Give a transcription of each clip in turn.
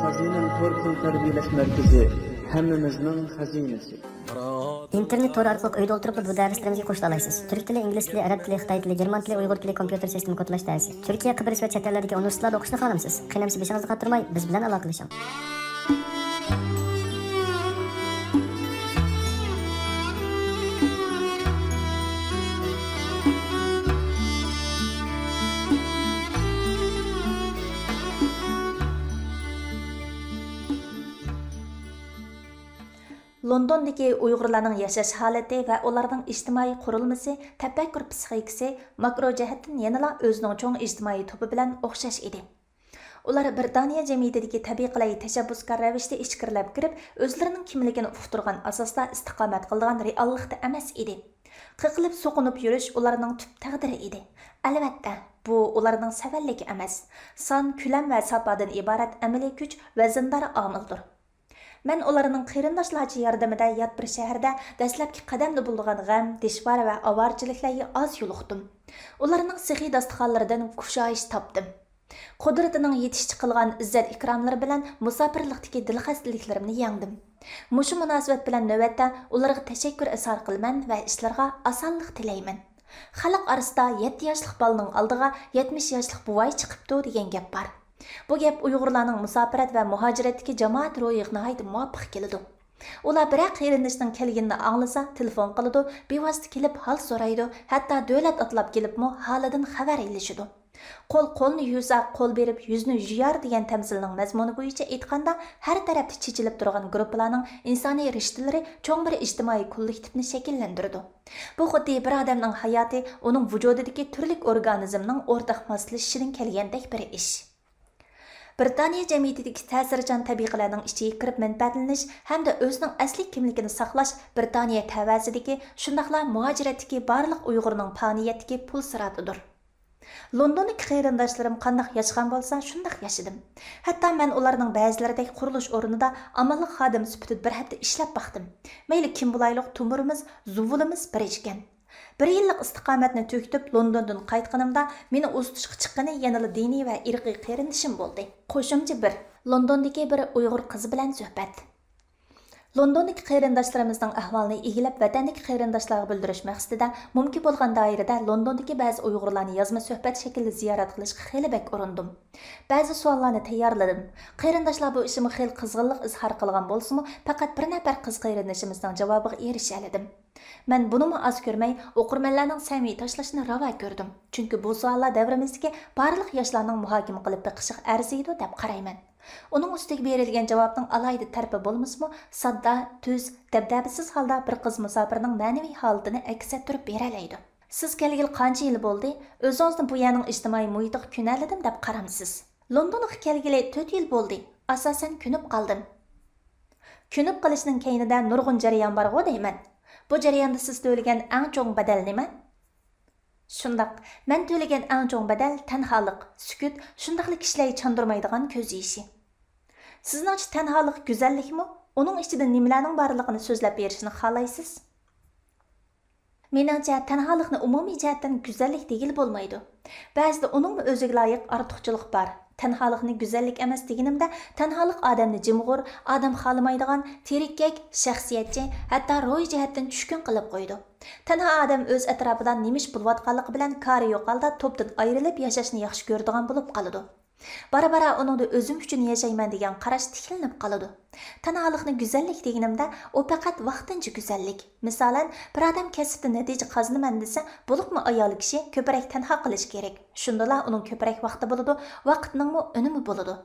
Xazinem Torpil Tarbiyalash Markazi hammamizning xazinasi. İnternet tor orqali uyda o'tirib bu darslarimizga qo'shila olasiz. Turk tili, ingliz tili, arab tili, xitoy tili, german tili, uyg'ur tili, kompyuter sistemi kodlash darsi. Turkiya, Qibris va chet ellardagi universitetlarda o'qishni xohlamsiz? Qiynamsiz beshingizni qattirmay, biz bilan aloqalashing. Londondagi Uyg'urlarning yashash holati va ularning ijtimoiy qurilmasi, tafakkur psixikasi makro jihatdan yanada o'zining cho'ng ijtimoiy to'pi bilan o'xshash edi. Ular Britaniya jamiyatidagi tabiiy tashabbuskor ravishda ichkirilib kirib, o'zlarining kimligini uqtirgan asosda istiqomat qilgan reallikda emas edi. Qiqilib so'qinib yurish ularning tub taqdiri edi. Albatta, bu ularning savalligi emas, son, ko'lam va safodan iborat amaliy kuch va zindor omildir. Men ularning qarindoshlarcha yordamida yot bir shaharda dastlabki qadamda bo'lgan g'am, dishvar va avorchiliklarga oz yo'liqdim. Ularning sixiy dasturxonlaridan kushayish topdim. Qudratining yetishchi qilgan izzat ikromlari bilan musofirlikdagi dilxastaliklarimni yengdim. Mushu munosabat bilan navbatda ularga tashakkur izhor qilaman va ishlarga osonlik tilayman. Xalq orasida 7 yoshlik bolaning oldiga 70 yoshlik buvoy chiqibdi degan gap bor. Bu gap Uyg'urlarning musofirat va muhojiratdagi jamoat ro'yiga nihoyat muvofiq keladi. Ular bir qarindoshning kelganini anglasa, telefon qiladi, bevosita kelib hol so'raydi, hatto davlat atlab kelibmi holidan xabar ilishadi. Qo'lni yuvsa, qo'l berib yuzni yuyar degan tamsilning mazmuni bo'yicha aytganda, har tarafda chechilib turgan guruhlarning insoniy rishtalari cho'ng bir ijtimoiy kollektivni shakllantiradi. Bu xuddi bir odamning hayoti uning vujudidagi turli organizmning o'rtaq moslashishidan kelgandek bir ish. Britaniya jamiyatidagi ta'sirchan tabiqalarning ichiga kirib manfaatlanish hamda o'zining asli kimligini saqlash Britaniya tavasidagi shundaqla muhojiratdagi barliq Uyg'urning faniyatdagi pul siratidir. Londondagi qarindoshlarim qanday yashagan bo'lsa, shunday yashadim. Hatto men ularning ba'zilaridagi qurilish o'rnida amalli xodim sifatida bir hafta ishlab baqdim. Mayli kim bo'laylik, tumurimiz, zuvulimiz bir ekan. Bir yillik istiqomatni to'kitib Londondan qaytganimda meni o'ztishga chiqqani yanada diniy va irqiy qarindishim bo'ldi. Qo'shimcha 1. Londondagi bir Uyg'ur qizi bilan suhbat. Londondagi qarindoshlarimizning ahvolini egilib, vatandagi qarindoshlarga bildirish maqsadida mumkin bo'lgan doirada Londondagi ba'zi Uyg'urlarni yozma suhbat shaklida ziyorat qilishga xeyli bak urindim. Ba'zi savollarni tayyorladim. Qarindoshlar bu ishimga xeyli qizg'inlik izhor qilgan bo'lsa-mu, faqat bir nafar qiz qarindoshimizning javobiga erisha oldim. Men bunimi az ko'rmay, o'qirmanlarning samimiy tashlashini ravo ko'rdim. Chunki bu savollar davrimizdagi barliq yoshlarning muhokama qilib beqishiq arziydi deb qarayman. Uning ustiga berilgan javobning alayda tarpi bo'lmasmi, sodda, tuz, dabdabisiz holda bir qiz musofirning ma'naviy holatini aks ettirib beralaydi. Siz kelgil qancha yil bo'ldi? O'zingizni bu yerning ijtimoiy muhitiga ko'nalidim deb qaramsiz. Londonga kelgili 4 yil bo'ldi. Asosan ko'nib qoldim. Ko'nib qolishning keyinida nurg'un jarayon bor-ku deyman. Bu jarayonda siz to'lagan eng cho'ng badal nima? Shundaq, men to'lagan eng cho'ng badal tanholik, sukut, shundaqli kishilarni chandurmaydigan ko'z yishi. Sizningcha tanholik go'zallikmi? Uning ichida nimalarning borligini so'zlab berishni xohlaysiz? Meningcha tanholikni umumiy jihatdan go'zallik degil bo'lmaydi. Ba'zida uning o'ziga loyiq ortiqchilik bor. Tanholikni go'zallik emas deganimda, tanholik odamni jimg'ur, odam xolamaydigan, terikkak, shaxsiyatchi, hatto ro'y jihatdan tushkun qilib qo'ydi. Tanho odam o'z atrofidan nimish bo'layotganligi bilan kari yo'q holda to'pdan ayrilib yashashni yaxshi ko'radigan bo'lib qoladi. Bara uningda o'zim uchun yashayman degan qarash tiklanib qoladi. Tanholikni go'zallik deganimda, u faqat vaqtincha go'zallik. Masalan, bir odam kasbda natija qozinaman desa, bo'libmi ayol kishi ko'proq tanho qilish kerak. Shundala uning ko'proq vaqti bo'ladi, vaqtningmi unumi bo'ladi.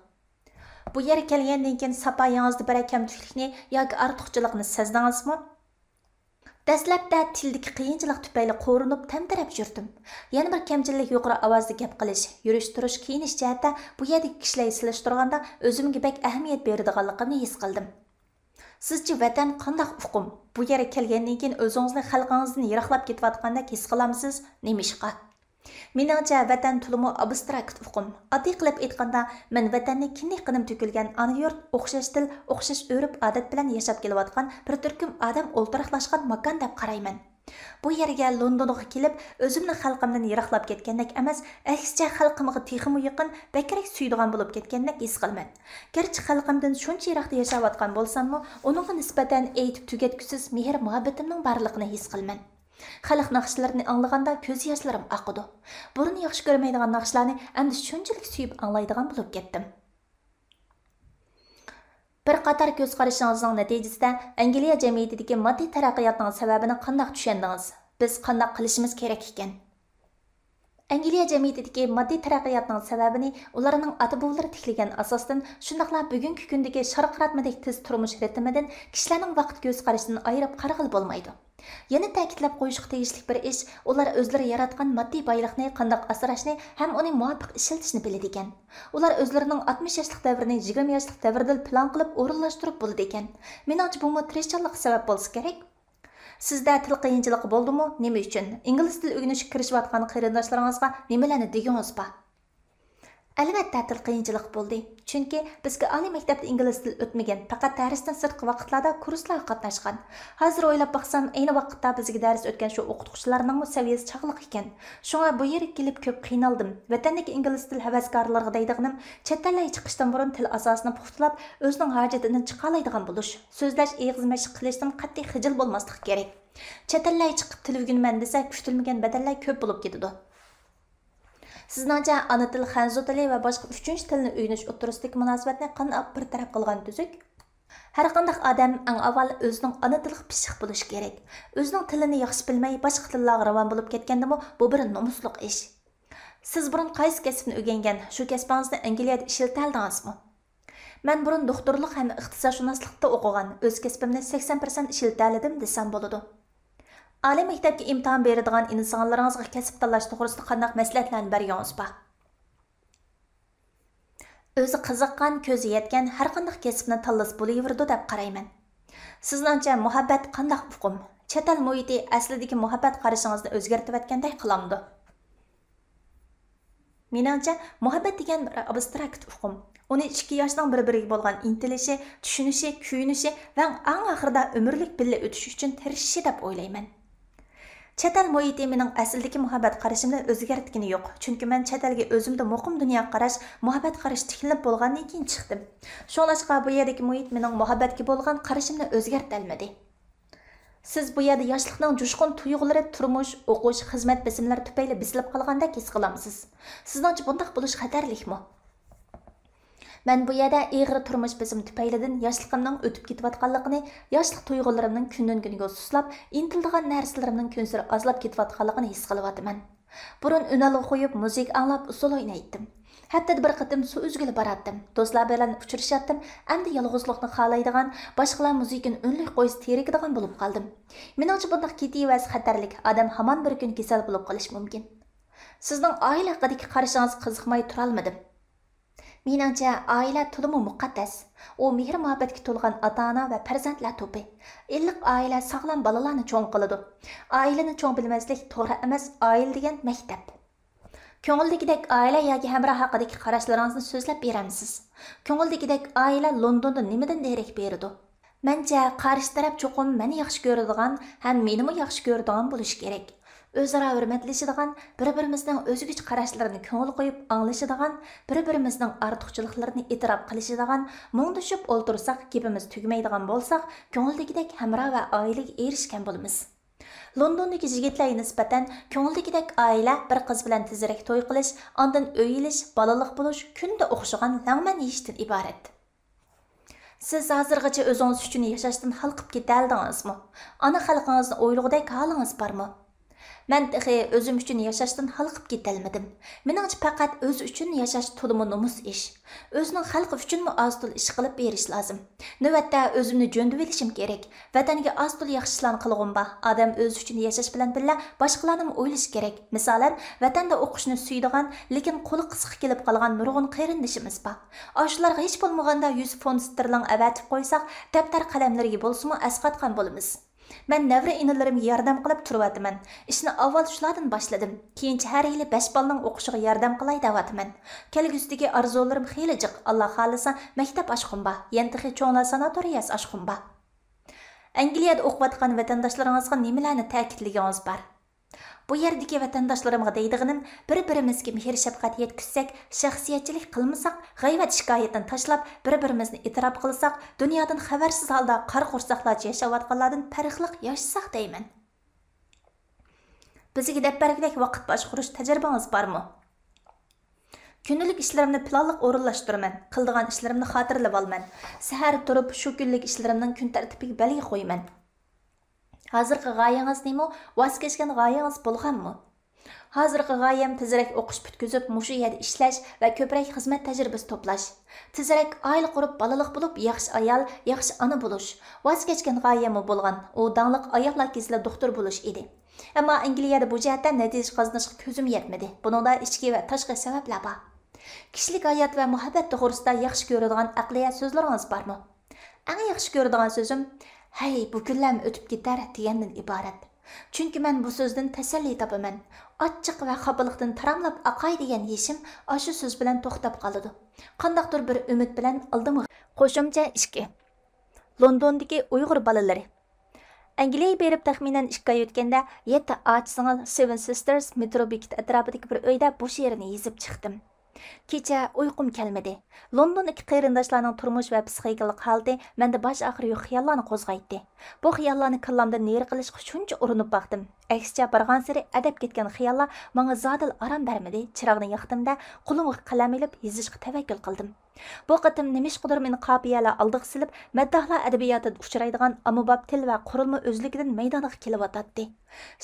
Bu yerga kelgandan keyin sapoyingizda bir kamchilikni yoki ortiqchilikni sezdingizmi? Dastlabda tildagi qiyinchilik tufayli qo'rinib tamtarab yurdim. Yana bir kamchilik yuqori ovozda gap qilish, yurish-turish, kiyinish jihatda bu yerdagi kishilarni silishtirganda o'zimga bek ahamiyat beradiganligimni his qildim. Sizchi vatan qanday uqum? Bu yerga kelgandan keyin o'zingizni xalqingizdan yiroqlab ketayotganda his qilamsiz, nemishqa? Meningcha vatan tulimi abstrakt uqum. Oddiy qilib aytganda, men vatanni kinlik qinim to'kilgan ana yurt, o'xshash til, o'xshash o'rib odat bilan yashab kelayotgan bir turkum odam o'ltiraqlashgan makon deb qarayman. Bu yerga Londonga kelib, o'zimni xalqimdan yiroqlab ketgandek emas, aksicha xalqimga texmi yaqin, bakrak suydigan bo'lib ketgandek his qilaman. Garchi xalqimdan shuncha yiroqda yashayotgan bo'lsam-mu, uningga nisbatan aytib tugatgusiz mehr-muhabbatimning borligini his qilaman. Xalq naqshlarini anglaganda ko'z yoshlarim oqidi. Burun yaxshi ko'rmaydigan naqshlarni endi shunchalik suyib anglaydigan bo'lib ketdim. Bir qator ko'z qarashingizning natijasida Angliya jamiyatidagi moddiy taraqqiyotning sababini qanday tushundingiz? Biz qanday qilishimiz kerak ekan? Angliya jamiyatidagi moddiy taraqqiyotning sababini ularning ota-bobolari tiklagan asosdan, shundaqla bugungi kundagi sharqratmadek tez turmush ritmidan kishilarning vaqt ko'z qarashidan ayirib qarag'il bo'lmaydi. Yana ta'kidlab qo'yishga tegishli bir ish, ular o'zlari yaratgan moddiy boylikni qanday asrashni ham uni muvofiq ishlatishni biladi ekan. Ular o'zlarining 60 yoshlik davrini 20 yoshlik davrda plan qilib o'rinlashtirib bo'ladi ekan. Menimcha bu tirishchanlik sabab bo'lsa kerak. Sizda til qiyinchiligi bo'ldimi? Nima uchun? Ingliz tili o'rganishga kirishayotgan qarindoshlaringizga nimalarni degansiz ba? Albatta til qiyinchilik bo'ldi. Chunki bizga oliy maktabda ingliz tili o'tmagan, faqat darsdan sirtqi vaqtlarda kurslarga qatnashgan. Hozir o'ylab baxsam, ayni vaqtda bizga dars o'tgan shu o'qituvchilarning saviyasi chaqliq ekan. Shunga bu yerga kelib ko'p qiynaldim. Vatandagi ingliz tili havaskorlariga deydiganim, chet elga chiqishdan burun til asosini puxtalab, o'zining hojatidan chiqa oladigan bo'lish. So'zlash, eg'iz mashq qilishdan qat'iy xijil bo'lmaslik kerak. Chet elga chiqib til o'rganman desa, kutilmagan badallar ko'p bo'lib ketadi. Sizningcha ana til, xanzu tili va boshqa 3-chi tilni o'rganish o'tirisidagi munosabatni qanday bir taraf qilgan tuzuk? Har qanday odam eng avval o'zining ana tiliga pishiq bo'lishi kerak. O'zining tilini yaxshi bilmay, boshqa tillarga ravon bo'lib ketgandimi, bu bir nomusliq ish. Siz burun qaysi kasbni o'rgangan? Shu kasbingizni Angliyada ishlata Men burun doktorlik ham iqtisodshunaslikda o'qigan. O'z kasbimni 80% ishlata oldim desam bo'ladi. Oliy maktabga imtihon beradigan insonlaringizga kasb tanlash to'g'risida qanday maslahatlarni bergansiz ba? O'zi qiziqqan, ko'zi yetgan har qanday kasbni tanlasa bo'laverdi deb qarayman. Sizningcha muhabbat qanday uqum? Chet el muhiti aslidagi muhabbat qarashingizni o'zgartirib o'tganday qilamdi. Meningcha muhabbat degan bir abstrakt uqum. Uni 2 yoshdan bir-biriga bo'lgan intilishi, tushunishi, kuyinishi va eng oxirida umrlik birga o'tish uchun tirishishi deb o'ylayman. Chet el muhiti mening asldagi muhabbat qarashimni o'zgartgani yo'q. Chunki men chet elga o'zimda muqim dunyo qarash, muhabbat qarash tiklanib bo'lgandan keyin chiqdim. Shuningdek bu yerdagi muhit mening muhabbatga bo'lgan qarashimni o'zgartirmadi. Siz bu yerda yoshlikning jo'shqin tuyg'ulari, turmush, o'qish, xizmat bisimlari tufayli bisilib qolgandek his qilamsiz. Sizningcha bunday bo'lish xatarlikmi? Men bu yerda ig'ir turmush bisim tufaylidan yoshligimning o'tib ketayotganligini, yoshlik tuyg'ularimning kundan-kunga suslab, intildigan narsalarimning kunsiri ozlab ketayotganligini his qilyapman. Burun unalga qo'yib, muzik anglab, usul o'ynaydim. Hatto bir qatim suv uzgili baratdim. Do'stlar bilan uchrashatdim. Endi yolg'izlikni xohlaydigan, boshqalar muzikani unli qo'yib terikadigan bo'lib qoldim. Meningcha bunday ketiyvas xatarlik, odam hamon bir kun kasal bo'lib qolish mumkin. Sizning oila haqidagi qarashingiz qiziqmay tura olmadim. Meningcha oila to'limi muqaddas. U mehr muhabbatga to'lgan ota-ona va farzandlar to'pi. Illiq oila sog'lom bolalarni cho'ng qiladi. Oilani cho'ng bilmaslik to'g'ri emas, oila degan maktab. Ko'ngildagidek oila yoki hamroh haqidagi qarashlaringizni so'zlab beramsiz. Ko'ngildagidek oila Londonda nimadan derak beradi? Mencha qarshi taraf cho'qim meni yaxshi ko'radigan, ham menimi yaxshi ko'radigan bo'lish kerak. O'zaro hurmatlashadigan, bir-birimizning o'zgacha qarashlarini ko'ngil qo'yib anglashadigan, bir-birimizning ortiqchiliklarini e'tirof qilishadigan, mungdashib o'ltirsak, gapimiz tugmaydigan bo'lsak, ko'ngildagidek hamroh va oilaga erishgan bo'lamiz. Londondagi yigitlarga nisbatan ko'ngildagidek oila bir qiz bilan tezroq to'y qilish, ondan o'yilish, bolalik bo'lish, kunda o'xshagan langman yeyishdan iborat. Siz hozirgacha o'zingiz uchun yashashdan xalqib ketaldingizmi? Ana xalqingizni o'ylagudek holingiz bormi? Men o'zim uchun yashashdan xalqib ketalmadim. Meningcha faqat o'z uchun yashash to'limi nomus ish. O'zining xalqi uchunmi oz-to'l ish qilib berish lozim. Navbatda o'zimni jo'ndib olishim kerak. Vatanga oz-to'l yaxshi ishlarni qilg'umba. Odam o'z uchun yashash bilan birga boshqalarni o'ylash kerak. Masalan, vatanda o'qishni suydigan, lekin qo'li qisqa kelib qolgan nurg'un qarindishimiz bor. Shularga hech bo'lmaganda 100 fond sterling avatib qo'ysak, daftar qalamlariga bo'lsa-mu asqatgan bo'lamiz. Men nevra inilarimga yordam qilib turyapman. Ishni avval shulardan boshladim. Keyinchi har yili 5 bolaning o'qishiga yordam qilay deyapman. Kelgusidagi orzularim xeyli jiq. Alloh xolisa maktab ochqumba, yantiqi cho'nglar sanatoriyasi ochqumba. Angliyada o'qiyotgan vatandoshlarımızga nimalarni ta'kidlaganimiz bor? Bu yerdagi vatandoshlarımga deydiganim, bir-birimizga mehr shafqat yetkizsak, shaxsiyatchilik qilmasak, g'ayvat shikoyatdan tashlab, bir-birimizni e'tirof qilsak, dunyodan xabarsiz holda qor qo'rsaqlarcha yashayotganlardan farqliq yashasak deyman. Bizga deb bergidek vaqt boshqarish tajribangiz bormi? Günlük işlerimni planlıq o'rinlashtiraman, qildigan ishlarimni xotirlab olman. Sahar turib shu kunlik ishlarimning kun tartibiga belgi qo'yaman. Hozirgi g'oyangiz nima? Voz kechgan g'oyangiz bo'lganmi? Hozirgi g'oyam tezroq o'qish bitkizib, mushu yerda ishlash va ko'proq xizmat tajribasi to'plash. Tezroq oila qurib, balaliq bo'lib, yaxshi ayol, yaxshi ona bo'lish. Voz kechgan g'oyam bo'lgan. U danglik ayollar kesila doktor bo'lish edi. Ammo Angliyada bu jihatda natija qozonishga ko'zim yetmadi. Buningda ichki va tashqi sabablar bor. Kishilik hayot va muhabbat to'g'risida yaxshi ko'radigan aqliy so'zlaringiz bormi? Eng yaxshi ko'radigan so'zim "Hey, bu kunlar o'tib ketar" degandan iborat. Chunki men bu so'zdan tasalli topaman. Achchiq va xafalikdan taramlab aqay degan yeshim shu so'z bilan to'xtab qoladi. Qandaqdir bir umid bilan oldimga. Qo'shimcha 2. Londondagi Uyg'ur bolalari. Angliyaga berib taxminan 2 oy o'tganda 7 och Seven Sisters metro bekit atrofidagi bir uyda bu she'rni yozib chiqdim. Kecha uyqum kelmedi. Londondagi qarindoshlarning turmush va psixikalik holati menda bosh oxir yo'q xiyollarni qo'zg'aydi. Bu xiyollarni kallamdan neri qilishga shuncha urinib baqdim. Aksicha bargan sari adab ketgan xiyollar menga zodil aram bermadi. Chirog'ni yoqdimda qo'limga qalam ilib yozishga tavakkul qildim. Bu qatim nimishqidir meni qopiyalar oldiga silib, maddohlar adabiyotida uchraydigan ammabop til va qurilma o'zligidan maydonga kelib o'tadi.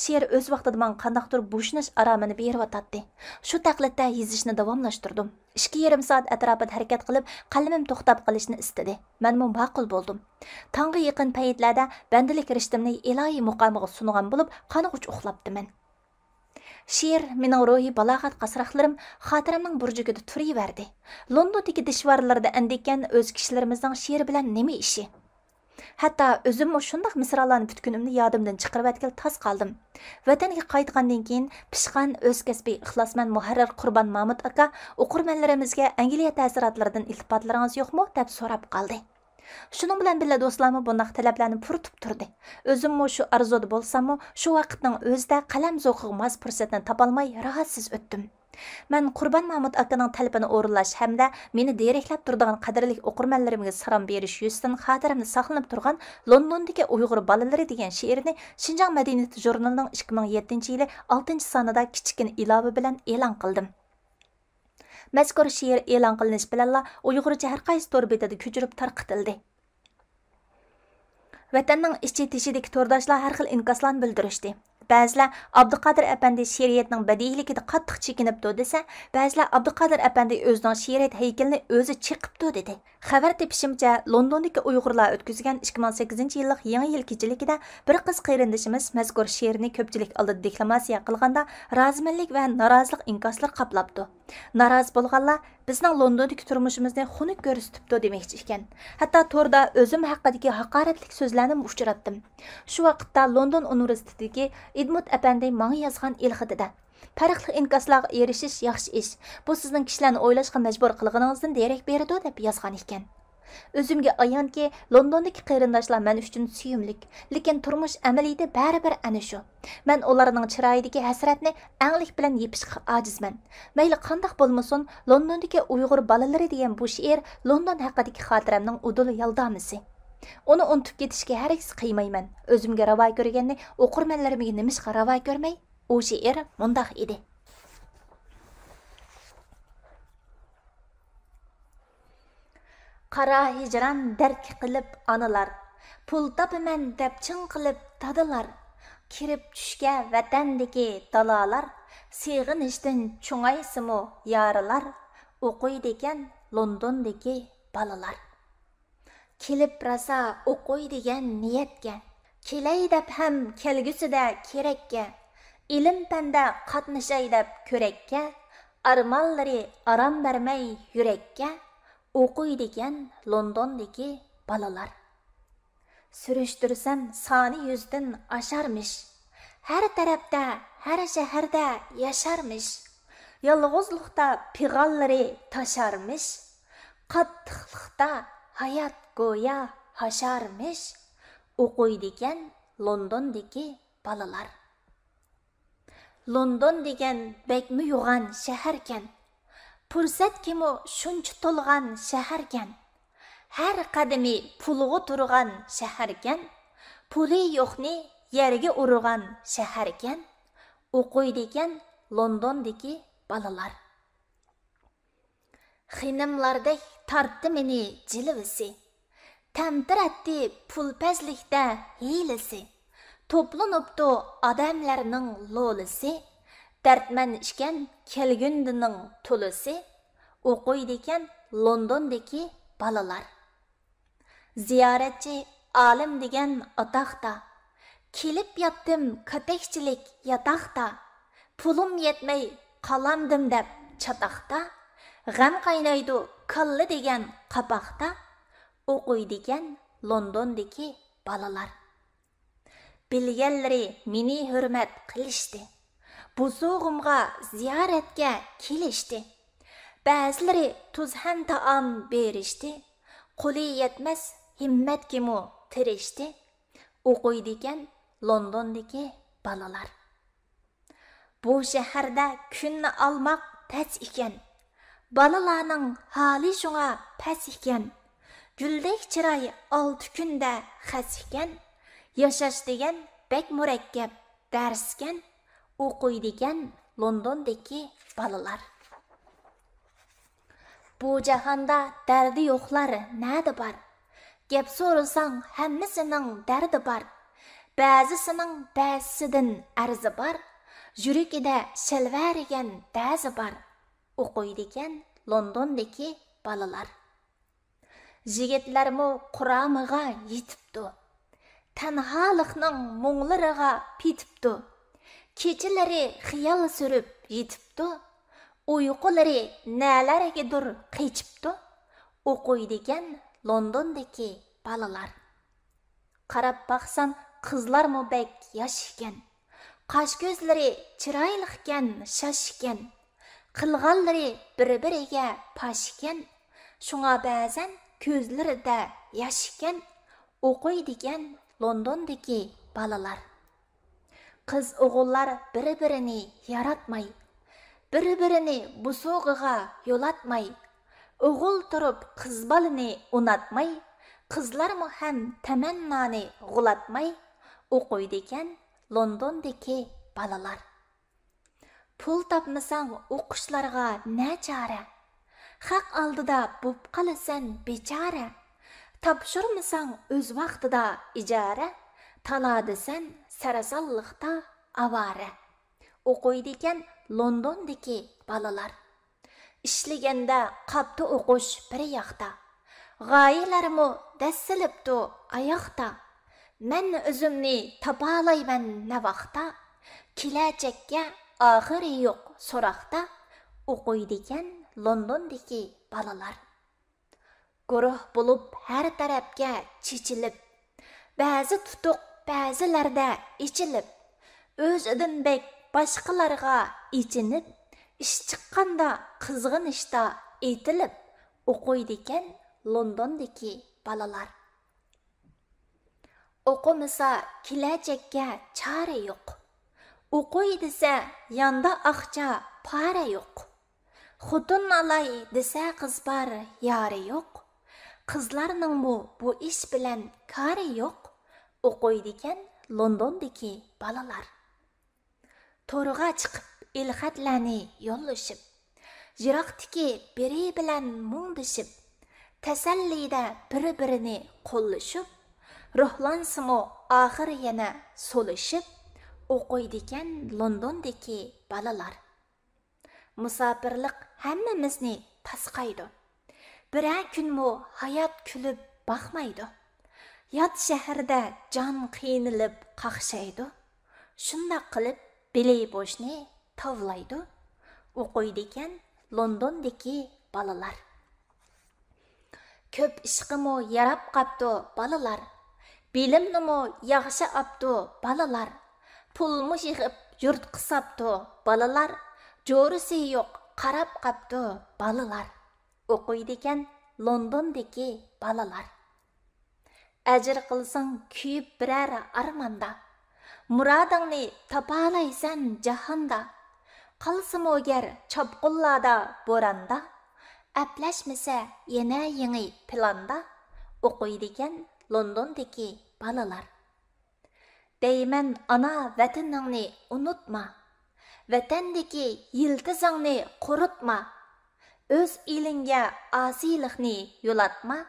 She'r o'z vaqtida men qandaqdir bo'shnash aromini berib o'tadi. Shu taqlidda yozishni davomlashtirdim. 2,5 soat atrofida harakat qilib, qalbim to'xtab qolishni istadi. Men ma'qul bo'ldim. Tongga yaqin paytlarda bandalik rishtimni ilohiy muqomiga sungan bo'lib, qanig'uch uxlabdiman. She'r mening ruhiy balog'at qasraqlarim xotiramning burjugida turaverdi. Londondagi dishvorlarda andikan o'z kishilarimizning she'r bilan nima ishi? Hatto o'zim shunday misralarni butunimni yodimdan chiqarib atgal tas qoldim. Vatanga qaytgandan keyin pishqan o'z kasbiy ixlosmand muharrir Qurbon Mahmud aka o'qirmanlarimizga Angliya ta'sirotlaridan iltifotlaringiz yo'qmi deb so'rab qoldi. Şunun bilan birga do'stlarimiz bunday talablarni puritib turdi. O'zimmi shu arzuda bo'lsam-mu, shu vaqtning o'zida qalam zo'qiga mos fursatni topolmay rohatsiz o'tdim. Men Qurbon Mahmud akaning talabini o'rinlash hamda meni deraklab turadigan qadrli o'qirmanlarimga salom berish yuzasidan xotiramni saqlanib turgan Londondagi Uyg'ur bolalari degan she'rni Xinjiang madaniyati jurnalining 2007-yili 6-sonida kichikina ilova bilan e'lon qildim. Mazkur she'r e'lon qilinish bilan Uyg'urcha har qaysi tor betida ko'chirib tarqatildi. Vatanning ichi-teshidagi tordoshlar har xil inkoslarni bildirishdi. Ba'zilar Abduqodir apandi she'riyatning badiyligida qattiq chekinibdi desa, ba'zilar Abduqodir apandi o'zining she'riyat haykalini o'zi chiqibdi dedi. Xabar tepishimcha, Londondagi Uyg'urlar o'tkazgan 2008-yillik yangi yil kechiligida bir qiz qarindishimiz mazkur she'rni ko'pchilik oldida deklamatsiya qilganda rozimanlik va norozilik inkoslar qoplabdi. Naroz bo'lganlar bizning Londondagi turmushimizni xunuk ko'rsatibdi demoqchi ekan. Hatto to'rda o'zim haqidagi haqoratlik so'zlarni uchratdim. Shu vaqtda London universitetidagi Edmund apandi menga yozgan ilxatida farqli inkoslarga erishish yaxshi ish. Bu sizning kishilarni o'ylashga majbur qilganingizdan derak beradi deb yozgan ekan. O'zimga ayonki, Londondagi qarindoshlar men uchun suyumlik, lekin turmush amaliyati baribir ana shu. Men ularning chiroyidagi hasratni anglik bilan yepishga ojizman. Mayli qanday bo'lmasin, Londondagi Uyg'ur bolalari degan bu she'r London haqidagi xotiramning udul yaldamisi. Onu unutib ketishga harakat qilmayman. O'zimga ravo ko'rganni o'qirmanlarimga nimishqa ravo ko'rmay, u she'r mundaq edi. Qara hijron dard qilib analar, pul topaman deb chin qilib dadalar, kirib tushga vatandagi dalalar, sig'inishdan cho'ng'aysimi yaralar, o'qiydi ekan Londondagi balalar. Kelib rasa o'qiy degan niyatga, kelay deb ham kelgusida kerakka, ilm panda qatnashay deb ko'rakka, armonlari aram bermay yurakka, o'qiy degan Londondagi balalar. Surishtirsam soni 100dan osharmish, har tarafda, har shaharda yasharmish, yolg'izlikda pig'onlari tasharmish, qattiqlikda hayat go'ya hasharmish, o'qiydigan Londondagi balalar. London degan bakmi yo'g'an shaharkan. Fursat kimi shuncha to'lg'an shaharkan. Har qadami pulg'u turgan shaharkan. Puli yo'qni yerga urgan shaharkan. O'qiydigan Londondagi balalar. Xinimlardek tartdi meni jilvisi. Tamtiratdi pulpazlikda hilisi. Toplanıptı adamlarının lolisi. Dertmen işken kelgündünün tulisi. O'qiydigan Londondagi balalar. Ziyaretçi alim degan ataqda. Kelip yattım katekçilik yataqda. Pulum yetmey qalamdım deb çataqda. G'am qaynaydi kalli degan qapaqda. O'qiydigan Londondagi balalar. Bilganlari meni hurmat qilishdi. Buzug'imga ziyoratga kelishdi. Ba'zilari tuz ham taom berishdi. Qo'li yetmas himmatkimu tirishdi. O'qiydigan Londondagi balalar. Bu shaharda kunni almoq tez ekan. Balalarning hali shunga pas ekan. Guldek chiroy 6 kunda xas ekan. Yashash degan bek murakkab darskan. O'qiydigan Londondagi balalar. Bu jahonda dardi yo'qlar nada bor? Gap so'rasang hammasining dardi bor. Ba'zisining ba'zisidan arzi bor. Yuragida shalvarigan dazi bor. O'qiydigan Londondagi balalar. Yigitlarmo quramiga yetibdi. Tanhalıqning muңlariga petibdi. Kechalari xiyol surib yetibdi. Uyqulari nalargadir qechibdi. O'qiydigan Londondagi balalar. Qarab baqsam qizlarmo bek yosh ekan. Qosh ko'zlari chiroyli ekan, shosh ekan. Qilganlari bir-biriga pash ekan. Shunga ba'zan ko'zlarida yosh ekan. O'qiydigan Londondagi balalar. Qiz o'g'illar bir-birini yaratmay, bir-birini busog'iga yo'latmay, o'g'il turib qiz balini unatmay, qizlarmi ham tamannoni g'ulatmay, o'qiydigan Londondagi balalar. Pul topmasang o'qishlarga na chora? Haq oldida bo'p qalasan bechora. Tapşırmısan öz vaqtida ijara, tanadisan sarasallıqda avara. O'qiydigan Londondagi balalar. Ishliganda qapti o'qish bir yoqda. G'oyalarimi dassilibdi oyoqda. Men o'zimni topalayman navaqta. Kelajakka oxiri yo'q so'roqda. O'qiydigan Londondagi balalar. Guruh bulup her tarafga çiçilip, bazı tutuq, bazılarda içilip, özüdün bek başqalarga içinip, iş çıqqanda qızgın işta etilip, o'qiydigan Londondagi balalar. O'qimasa kelajakka chora yo'q. O'qiy desa yanda aqcha para yo'q. Xotun alay desa qiz bar yari yo'q. Qizlarning bu ish bilan kari yo'q. O'qiydigan Londondagi balalar. To'rga chiqib ilxatlarni yo'llashib, yiroqdagi biri bilan mungdishib, tasallida bir-birini qo'llashib, ruhlansimo oxir yana so'lishib, o'qiydigan Londondagi balalar. Musafirlik hammamizni tasqaydi. Birer kunmu hayat kulib baxmaydi. Yat shaharda jon qiynilib qaqshaydi. Shunda qilib bilay boshni tavlaydi. O'qiydigan Londondagi balalar. Ko'p ishqimi yarab qapti balalar. Bilimnimi yaxshi apti balalar. Pulmu yig'ib yurt qisabdi balalar. Jo'risi yo'q qarab qapti balalar. O'qiydigan Londondagi balalar. Әжір қылсың күйіп бірәр арманда. Мұрадыңны тапалайсан жаханда. Қалсым өгер чапқұллада боранда. Әпләшмесе ене еңі планда. Оқойдеген Лондондегі балалар. Деймен ана вәтініңні ұнытма. Вәтәндегі елтізіңні құрытма. Өз иліңге азилықны юлатма.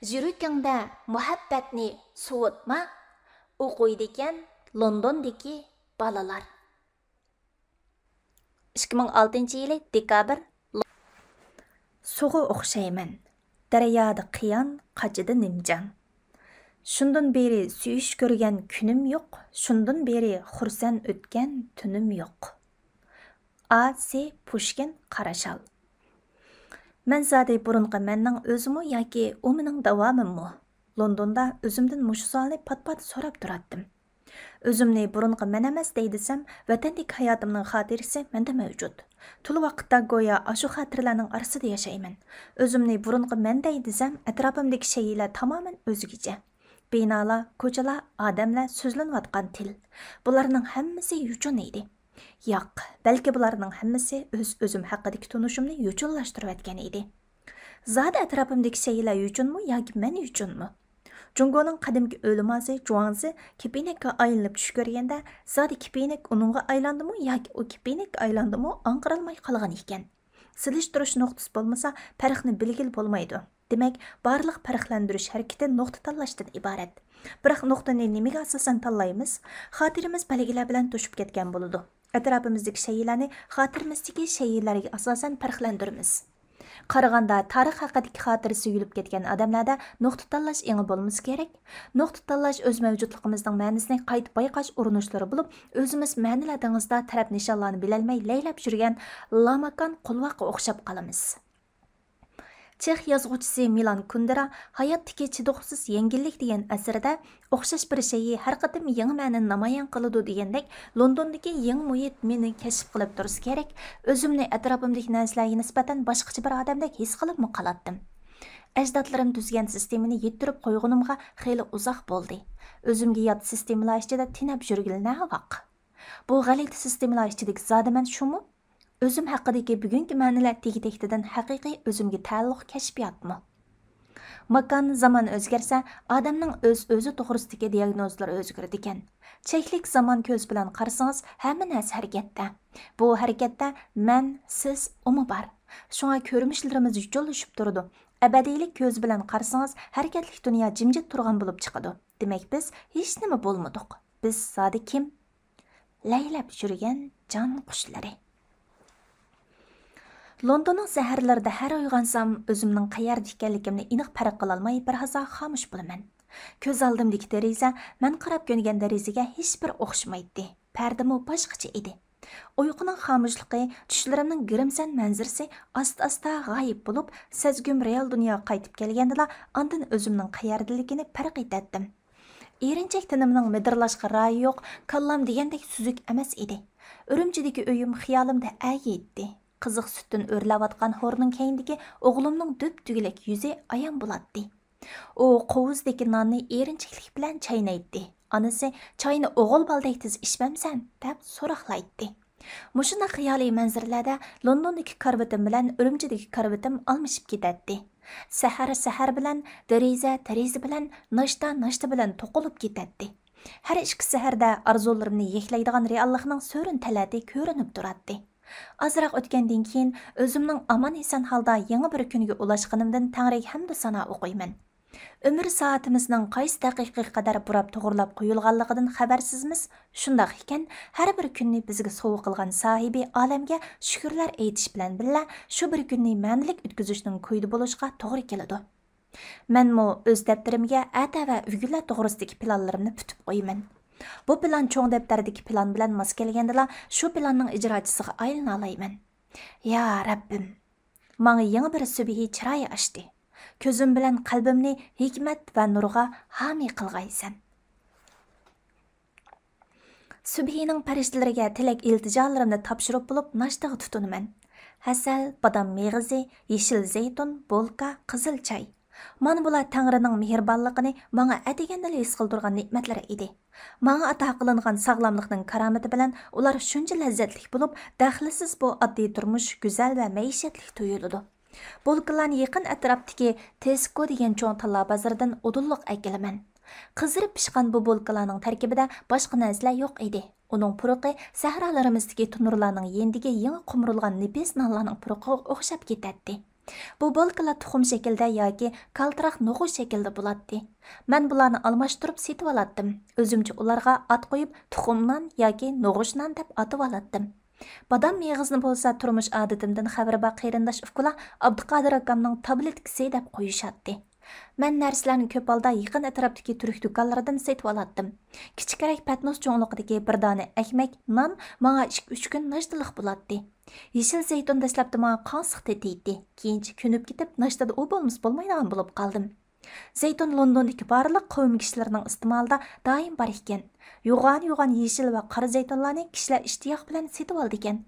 Жүрекіңді мұхәббәтні суытма. Оқойдеген Londondagi balalar. 2006 yılı dekabr. Suğa o'xshayman. Daryoda qiyon, qachida nimjon. Shundan beri suyish ko'rgan kunim yo'q, shundan beri xursand o'tgan tunim yo'q. A.S. Pushkin Qarashal. Men zade burunqi menning o'zimi yoki u mening davomimmi? Londonda o'zimdan mushu savolni pat-pat so'rab turatdim. Özümni burunqi men emas deydisem, vatandagi hayotimning xotirasi menda mavjud. Tul vaqtda go'yo ashu xotirlarning orasida yashayman. Özümni burunqi men deydisem, atrofimdagi shaylar tamoman o'zgicha. Binolar, ko'chalar, odamlar, so'zlanayotgan til. Bularning hammasi yuchun edi. Yo'q, balki bularning hammasi o'zim haqidagi tunishimni yuchunlashtirib etgan edi. Zod atrofimdagi shaylar yuchunmi yoki men yuchunmi? Jungo'ning qadimgi o'limazi, Juangzi kipinekka aylanib tush ko'rganda, zodi kipinek uningga aylandimi yoki u kipinek aylandimi anqirolmay qolgan ekan. Silishtirish nuqtasi bo'lmasa, farqni bilgil bo'lmaydi. Demak, barliq farqlantirish harakati nuqta tanlashdan iborat. Biroq nuqtani nimaga asosan tanlaymiz? Xotiramiz belgilar bilan to'shib ketgan bo'ladi. Atrofimizdagi shaylarni xotiramizdagi shaylarga asosan farqlantiramiz. Qaraganda tarix haqidagi xotirasi yulib ketgan odamlarda nuqta tanlash еңі bo'lmasa kerak. Nuqta tanlash o'z mavjudligimizning ma'nosini qayta bayqash urinishlari bo'lib, o'zimiz ma'nilar dengizida taraf nishonlarni bilolmay laylab yurgan lamakan qulvaqqa o'xshab qolamiz. Chex yozuvchisi Milan Kundera hayotdagi chidoqsiz yengillik degan asarida o'xshash bir shayni har qatim yangi ma'noni namoyon qiladi degandek, Londondagi yangi muhit meni kashf qilib tursa kerak, o'zimni atrofimdagi narsalarga nisbatan boshqacha bir odamdek his qilib qolatdim. Ajdodlarim tuzgan sistemani yettirib qo'ygunimga xeyli uzoq bo'ldi. O'zimga yot sistemalar ichida tinab yurgilna vaq. Bu g'alati sistemalar ichidagi zodiman shumi? Özüm haqidagi bugungi ma'nolar tegi-tektidan haqiqiy o'zimga ta'alluq kashfiyotmi? Makon zamon o'zgarsa, odamning o'zi to'g'risidagi diagnozlar o'zgaradi ekan. Cheklik zamon ko'z bilan qarasangiz, hamma narsa harakatda. Bu harakatda men, siz, umi bor. Shunga ko'rinishlarimiz yo'llashib turadi. Abadiylik ko'z bilan qarasangiz, harakatli dunyo jimjit turgan bo'lib chiqadi. Demak, biz hech nima bo'lmadik. Biz zodi kim? Laylab yurgan jon qushlari. Londonning shaharlarida har uyg'onsam, o'zimning qayerda ekanligimni aniq farq qila olmay bir hazo xomush bo'laman. Ko'z oldimdagi deraza, men qarab ko'ngan derazaga hech bir o'xshamaydi. Pardami boshqacha edi. Uyquning xomushligi, tushlarimning g'irimsan manzarasi asta-asta g'oyib bo'lib, sezgim real dunyoga qaytib kelgandala, ondan o'zimning qayerdaligini farq etdim. Erinchak tinimning midirlashga rayi yo'q, kallam degandek suzuk emas edi. Urumchidagi uyim xiyolimda ayetdi. Qiziq sütün o'rlayotgan xo'rning keyindagi o'g'limning do'p-tugilak yuzi ayon bo'ladi. U qovuzdagi nonni erinchaklik bilan chaynaydi. Onasi choyni o'g'il baldek tiz ichmamsan deb so'roqlaydi. Mushuna xiyoliy manzaralarda Londondagi karvatim bilan Urumchidagi karvatim almashib ketadi. Sahar bilan deraza bilan nashta bilan to'qilib ketadi. Har ikki saharda arzularimni yeklaydigan reallikning so'rin talati ko'rinib turadi. Azroq o'tgandan keyin o'zimning omon-eson holda yangi bir kunga ulashganimdan Tangriga hamd sano o'qiyman. Umr soatimizning qaysi daqiqaga qadar burab to'g'rilab qo'yilganligidan xabarsizmiz. Shundoq ekan, har bir kunni bizga sovg'a qilgan sohibi olamga shukrlar aytish bilan birga shu bir kunni ma'nilik o'tkazishning ko'ydi bo'lishga to'g'ri keladi. Menmo o'z daftarimga ata va uyg'unlar to'g'risidagi planlarimni putib qo'yaman. Bu plan cho'ng daftardagi plan bilan mos kelgandala, shu planning ijrochisiga aylana olayman. Ya Rabbim, menga yangi bir subihi chiroyi ochdi. Ko'zim bilan qalbimni hikmat va nurga homiy qilg'aysan. Subhining farishtalariga tilak iltijolarimni topshirib bo'lib nashtaga tutinaman. Hasal, badam meg'izi, yeshil zaytun, bolka, qizil choy. Mana bular Tangrining mehribonligini menga atiganda his qildirgan ne'matlar edi. Menga ato qilingan sog'lomlikning karomati bilan ular shuncha lazzatli bo'lib, daxlisiz bu oddiy turmush go'zal va maishatli tuyuladi. Bolkalarni yaqin atrofdagi Tesco degan cho'ng tilla bozoridan odunliq akilaman. Qizirib pishgan bu bolkalarning tarkibida boshqa narsalar yo'q edi. Uning puruqi sahrolarimizdagi tunurlarning yendiga yangi qumurilgan nefis nonlarning puruqiga o'xshab ketadi. Bu bolkalar tuxum shaklda yoki kaltiroq no'g'uy shaklda bo'ladi. Men bularni almashtirib setib olatdim. O'zimcha ularga at qo'yib tuxumnan yoki no'g'ushnan deb atib olatdim. Badam meg'izni bo'lsa turmush odatimdan xabari bor qarindosh ukula Abduqodir akamning tabletkasi deb qo'yishadi. Men narsalarni ko'p holda yaqin atrofdagi turk do'konlaridan setib olatdim. Kichikroq patnos cho'nliqdagi bir dona ekmek, non menga 2-3 kun nashtalik bo'ladi. Yeşil zeytun dastlabda menga qansiq tetiydi. Keyinchi kunib ketib, nashtada u bo'lmaydigan bo'lib qoldim. Zeytun Londondagi barliq qavm kishilarining iste'molida doim bor ekan. Yo'g'on yeşil va qora zeytunlarni kishilar ishtiyoq bilan setib oldi ekan.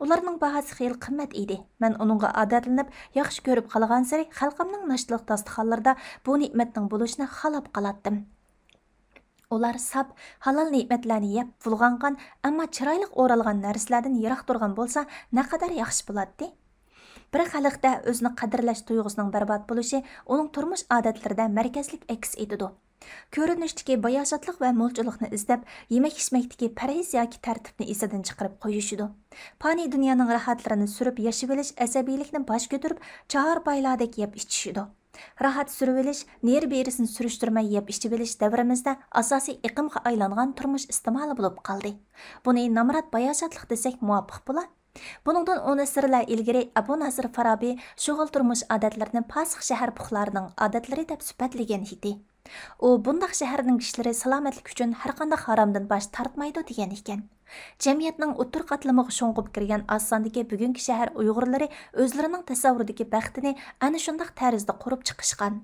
Ularning bahasi xeyli qimmat edi. Men uningga odatlanib, yaxshi ko'rib qolgan sari xalqimning nashtliq dasturxonlarida bu ne'matning bo'lishini xalab qolatdim. Ular sap, halal ne'matlarni yeb bulg'angan, ammo chiroyli o'ralgan narsalardan yiroq turgan bo'lsa, naqadar yaxshi bo'ladi. Bir xalqda o'zini qadrlash tuyg'usining barbod bo'lishi uning turmush odatlarida markazlik aks etadi. Ko'rinishdagi bayoshatlik va mo'lchilikni izlab, yemak-ichmakdagi parhez yoki tartibni esidan chiqarib qo'yishidi. Fani dunyoning rohatlarini surib yashab olish asabiylikni bosh ko'tarib, chahar baylardek yeb ichishidi. Rahat surib olish, ner berisini surishtirmay yeb ichib olish davrimizda asosiy iqimga aylangan turmush iste'moli bo'lib qoldi. Buni namrat bayoshatlik desak muvofiq bo'lar. Buningdan 10 asrlar ilgari Abu Nasr Farabi shug'ul turmush odatlarini pasix shahar puxlarining odatlari deb sifatlagan edi. U bundaq shaharning kishilari salomatlik uchun har qanday haromdan bosh tortmaydi degan ekan. Jamiyatning o'tir qatlamiga sho'ng'ib kirgan osondagi bugungi shahar Uyg'urlari o'zlarining tasavvuridagi baxtini ana shundaq tarzda qurib chiqishgan.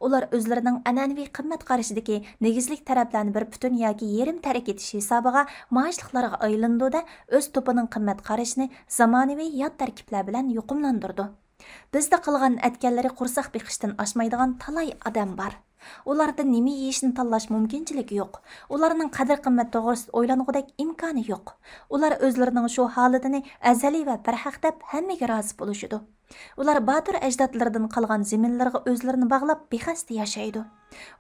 Ular o'zlarining an'anaviy qimmat qarashidagi negizlik taraflarni bir butun yoki yarim tark etish hisobiga maoshliqlarga aylandi-da, o'z to'pining qimmat qarashini zamonaviy yot tarkiblar bilan yuqumlantirdi. Bizda qilgan atganlari qursoq beqishdan oshmaydigan talay odam bor. Ularda nima yeyishni tanlash mumkinchiligi yo'q. Ularning qadr-qimmat to'g'risida o'ylangudek imkoni yo'q. Ular o'zlarining shu holatini azaliy va barhaq deb hammaga rozi bo'lishidi. Ular botir ajdodlaridan qolgan zaminlarga o'zlarini bog'lab bexasta yashaydi.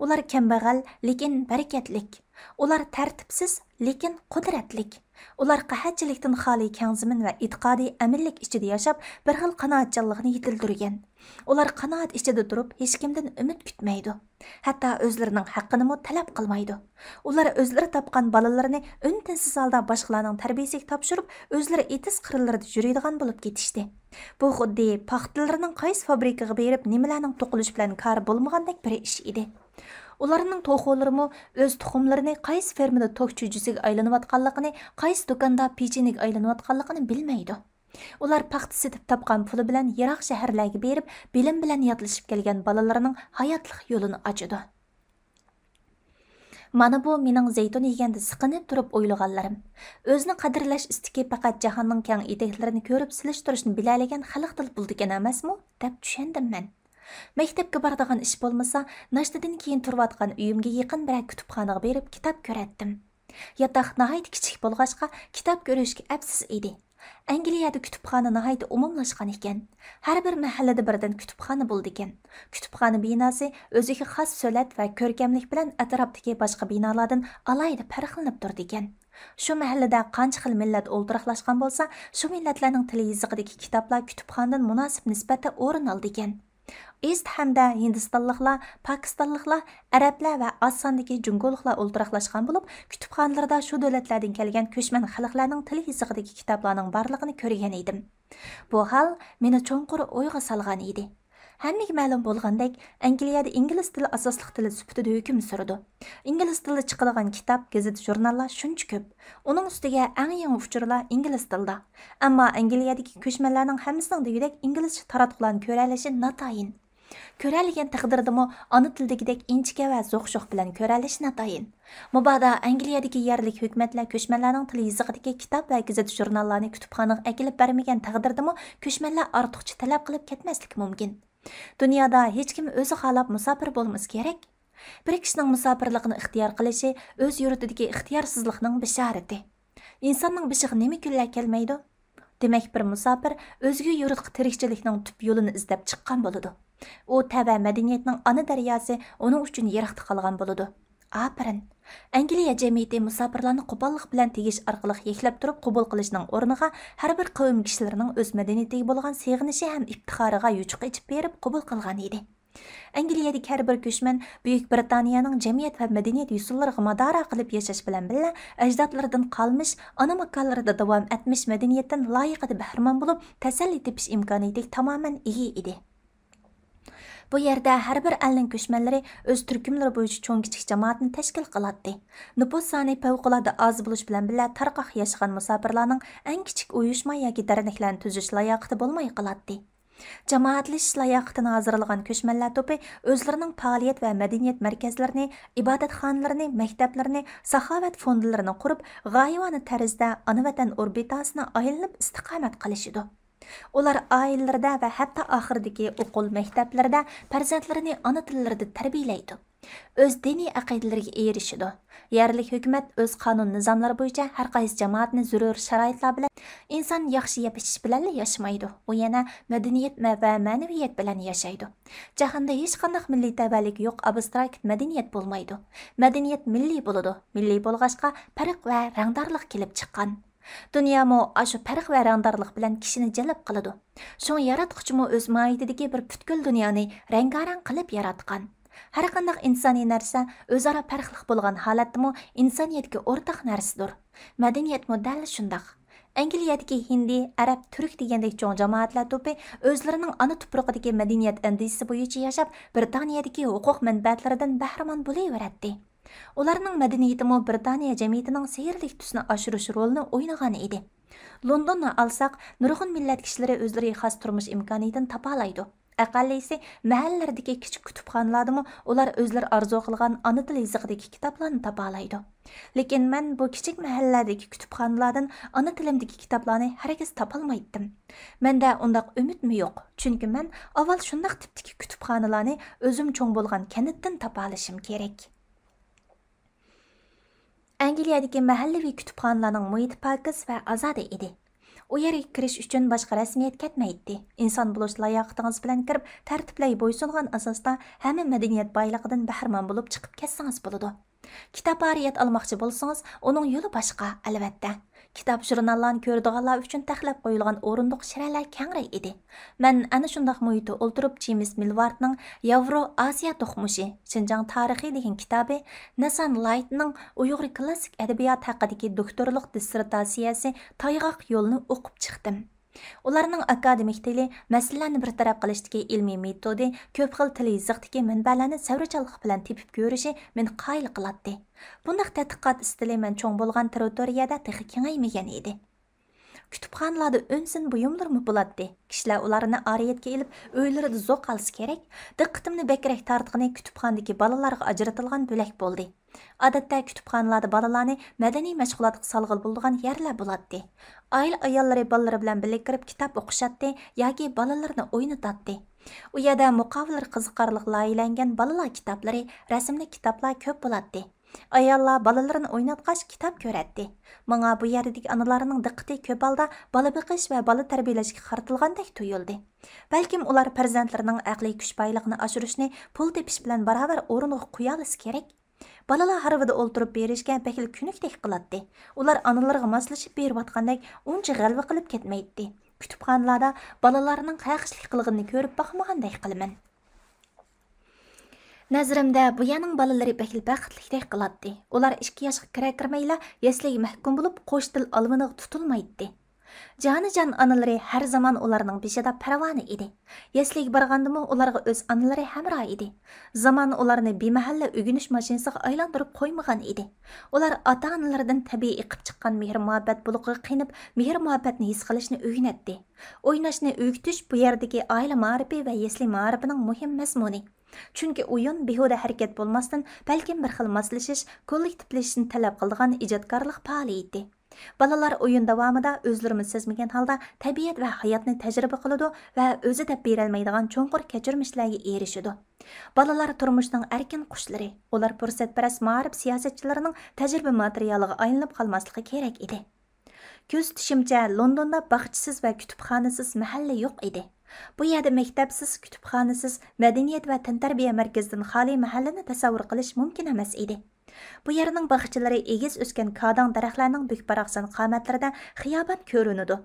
Ular kambag'al, lekin barakatlik. Ular tartibsiz, lekin qudratlik. Ular qahatchilikdan xoli keng zamin va e'tiqodiy amillik ichida yashab, bir xil qanoatchanlikni yetildirgan. Ular qanoat ichida turib, hech kimdan umid kutmaydi. Hatto o'zlarining haqqini talab qilmaydi. Ular o'zlari topgan bolalarini untinsiz holda boshqalarning tarbiyasiga topshirib, o'zlari etis qirlarida yuradigan bo'lib ketishdi. Bu xuddi paxtalarning qaysi fabrikaga berib, nimalarning to'qilish bilan kar bo'lmagandek bir ish edi. Ularning to'xo'larimi o'z tuxumlarini qaysi fermada to'q chujisiga aylanayotganligini, qaysi do'konda pecheniga aylanayotganligini bilmaydi. Ular paxta setib topgan puli bilan yiroq shaharlarga berib, bilim bilan yotlashib kelgan bolalarining hayotlik yo'lini ochadi. Mana bu mening zeytun yeganda siqinib turib o'ylaganlarim. O'zini qadrlash istiki faqat jahonning keng etaklarini ko'rib silishtirishni bilalagan xalqdil bo'ldigan emasmi deb tushundim men. Maktabga boradigan ish bo'lmasa, nashtadan keyin turayotgan uyimga yaqin bir kutubxonaga berib kitob ko'ratdim. Yotoq nihoyat kichik bo'lg'achqa kitob ko'rishga afsus edi. Angliyada kutubxona nihoyat umumlashgan ekan. Har bir mahallada birdan kutubxona bo'ldi ekan. Kutubxona binosi o'ziga xos so'lat va ko'rkamlik bilan atrofdagi boshqa binolardan alohida farqlanib turdi ekan. Shu mahallada qancha xil millat o'ltiraqlashgan bo'lsa, shu millatlarning tili yozig'idagi kitoblar kutubxonadan munosib nisbatda o'rin oldi ekan. Est hamda Hindistonliklar, Pokistonliklar, Arablar va osondagi Jungoliklar o'ltiraqlashgan bo'lib, kutubxonalarda shu davlatlardan kelgan ko'chman xalqlarning tili yozig'idagi kitoblarning borlig'ini ko'rgan edim. Bu hol meni cho'nqur o'yga solgan edi. Hammaga ma'lum bo'lgandek, Angliyada ingliz tili asosli tili sifatida hukm surdi. Ingliz tilida chiqadigan kitob, gazeta, jurnallar shuncha ko'p. Uning ustiga eng yangi uchurlar ingliz tilida. Ammo Angliyadagi ko'chmanlarning hammasining degidek inglizcha taratqularni ko'ralishi natayin. Ko'ralgan taqdirdami ona tildagidek inchika va zo'q-sho'q bilan ko'ralish natayin. Mubodo Angliyadagi yerlik hukumatlar ko'chmanlarning tili yozig'idagi kitob va gazeta, jurnallarni kutubxonaga akilib bermagan taqdirdami ko'chmanlar ortiqcha talab qilib ketmaslik mumkin. Dunyoda hech kim o'zi xohlab musofir bo'lmasa kerak. Bir kishining musofirligini ixtiyor qilishi o'z yurtidagi ixtiyorsizlikning bishorati. İnsanning bishiga nima kunlar kelmaydi? Demak, bir musofir o'zga yurtga tirikchilikning tub yo'lini izlab chiqqan bo'ladi. U tava madaniyatning ona daryosi uning uchun yiroqda qolgan bo'ladi. Aferin. Angliya jamiyati musofirlarni qo'pollik bilan tegish orqali yeklab turib qabul qilishning o'rniga har bir qavm kishilarining o'z madaniyatiga bo'lgan seg'inishi ham iftixoriga yuchuq ichib berib qabul qilgan edi. Angliyadagi har bir ko'chman Buyuk Britaniyaning jamiyat va madaniyat usullariga madora qilib yashash bilan birga ajdodlaridan qolmish, ana makonlarida davom etmish madaniyatdan loyiqada bahramon bo'lib, tasalli tepish imkoniyatiga tamoman ega edi. Bu yerda har bir elning ko'chmanlari o'z turkumlari bo'yicha cho'ng-kichik jamoatni tashkil qiladi. Nüfus soni favqulodda oz bo'lish bilan birga tarqoq yashagan musofirlarning eng kichik uyushma yoki derneklarni tuzish layoqati bo'lmay qoladi. Jamoatlashish layoqatini hozirlagan ko'chmanlar to'pi o'zlarining faoliyat va madaniyat markazlarini, ibodatxonalarini, maktablarini, saxovat fondlarini qurib, g'oyivona tarzda ona vatan orbitasini aylanib istiqomat qilishidi. Ular oilalarida va hatto oxirdagi o'quv maktablarida farzandlarini ona tillarida tarbiyalaydi. O'z diniy aqidalariga erishidi. Yerlik hukumat o'z qonun nizomlari bo'yicha har qaysi jamoatni zarur sharoitlar bilan inson yaxshi yashash bilan yashamaydi. U yana madaniyat va ma'naviyat bilan yashaydi. Jahonda hech qanday milliy tavallik yo'q, abstrakt madaniyat bo'lmaydi. Madaniyat milliy bo'ladi. Milliy bo'lg'achqa farq va rangdorlik kelib chiqqan. Dunyomo shu farq va rangdorlik bilan kishini jalb qiladi. Shun yaratquchimi o'z mohiyatidagi bir butkul dunyoni rangarang qilib yaratgan. Har qanday insoniy narsa o'zaro farqli bo'lgan holatdami insoniyatga o'rtaq narsadir. Madaniyat model shundoq. Angliyadagi hindi, arab, turk degandek cho'ng jamoatlar to'pi o'zlarining ona tuprog'idagi madaniyat andisi bo'yicha yashab, Britaniyadagi huquq manfaatlaridan bahramon bo'laveradi. Ularning madaniyatimi Britaniya jamiyatining seyrlik tusini oshirish rolini o'ynagan edi. Londonni olsak, nurg'un millat kishilari o'zlariga xos turmush imkoniyatini topalaydi. Aqallisi mahallalardagi kichik kutubxonalardami ular o'zlari orzu qilgan ona tili yozig'idagi kitoblarni topalaydi. Lekin men bu kichik mahallalardagi kutubxonalardan ona tilimdagi kitoblarni hargiz topolmaydim. Menda undaq umidmi yo'q, chunki men avval shundaq tipdagi kutubxonalarni o'zim cho'ng bo'lgan kanitdan topalishim kerak. Angliyadagi mahallaviy kutubxonalarning muhiti pokiz va ozoda edi. U yerga kirish uchun boshqa rasmiyat ketmaydi. Inson bo'lish layoqatingiz bilan kirib, tartiblarga bo'ysungan asosda hamma madaniyat boyligidan bahramon bo'lib chiqib ketsangiz bo'ladi. Kitob oriyat olmoqchi bo'lsangiz, uning yo'li boshqa, albatta. Kitob jurnallarni ko'radiganlar uchun taxlab qo'yilgan o'rindiq shiralar kengri edi. Men ana shundoq muhitda o'ltirib James Milwardning Yevro-Osiyo to'qmushi, Xinjiang tarixi degan kitobi, Nasan Lightning Uyg'ur klassik adabiyot haqidagi doktorlik dissertatsiyasi Tayg'oq yo'lini o'qib chiqdim. Ularning akademik tili, masalalarni bir taraf qilishdagi ilmiy metodi, ko'p xil til yozig'dagi manbalarni savrachallik bilan tepib ko'rishi meni qoyil qiladi. Bundaq tadqiqot istili men cho'ng bo'lgan territoriyada texi kengaymagan edi. Kutubxonalarda o'nsin buyumlarmi bo'ladi. Kishilar ularni oriyatga ilib, uylarida zo'q olsa kerak. Diqqatimni bakrak tortgani kutubxonadagi bolalarga ajratilgan bo'lak bo'ldi. Odatda kutubxonalarda bolalarni madaniy mashg'ulotga solg'il bo'lgan yerlar bo'ladi. Oila ayollari bolalari bilan birga kirib kitob o'qishadi yoki bolalarni o'ynatadi. U yerda muqobil qiziqarli loyihalangan bolalar kitoblari, rasmli kitoblar ko'p bo'ladi. Ayollar bolalarini o'ynatqach kitob ko'radi. Menga bu yerdagi onalarning diqqati ko'p holda bola beqish va bola tarbiyalashga qaratilgandek tuyuldi. Balkim ular farzandlarining aqliy kuch boyligini oshirishni pul tepish bilan barobar o'ringa qo'ya olishi kerak. Balalar harvida o'ltirib berishga bakil kunukdek qiladi. Ular onalarga moslashib berayotgandek uncha g'alva qilib ketmaydi. Kutubxonalarda balalarning qayxishlik qilganini ko'rib boqmagandek qilaman. Nazarimda bu yaning bolalari bakil baxtlikdek qiladi. Ular 2 yoshga kira-kirmayla yasliga mahkum bo'lib qo'sh til olviniga tutilmaydi. Jonijon onalari har zaman ularning beshida parvona edi. Yasliga borgandimi ularga o'z onalari hamroh edi. Zamon ularni bemahalla o'g'inish mashinasiga aylantirib qo'ymagan edi. Ular ota-onalaridan tabiiy iqib chiqqan mehr-muhabbat bulug'iga qinib, mehr-muhabbatni his qilishni o'rganadi. O'ynashni o'rgatish bu yerdagi oila ma'rifi va yasli ma'rifining muhim mazmuni. Chunki o'yin behuda harakat bo'lmasdan balkim bir xil moslashish, kollektivlashishni talab qiladigan ijodkorlik faoliyati. Balalar oyun davomida o'zlarini sezmagan holda tabiat va hayotni tajriba qiladi va o'zi deb berolmaydigan cho'nqur kechirmishlarga erishadi. Balalar turmushning erkin qushlari, ular fursatparast ma'rif siyosatchilarining tajriba materialiga aylanib qolmasligi kerak edi. Ko'z tutishimcha, Londonda bog'chisiz va kutubxonasiz mahalla yo'q edi. Bu yerda maktabsiz, kutubxonasiz, madaniyat va tantarbiya markazidan xoli mahallani tasavvur qilish mumkin emas edi. Bu yerning bog'chilari egiz o'sgan kadang daraxtlarning bukbaraqsan qamatlarida xiyoban ko'rinadi.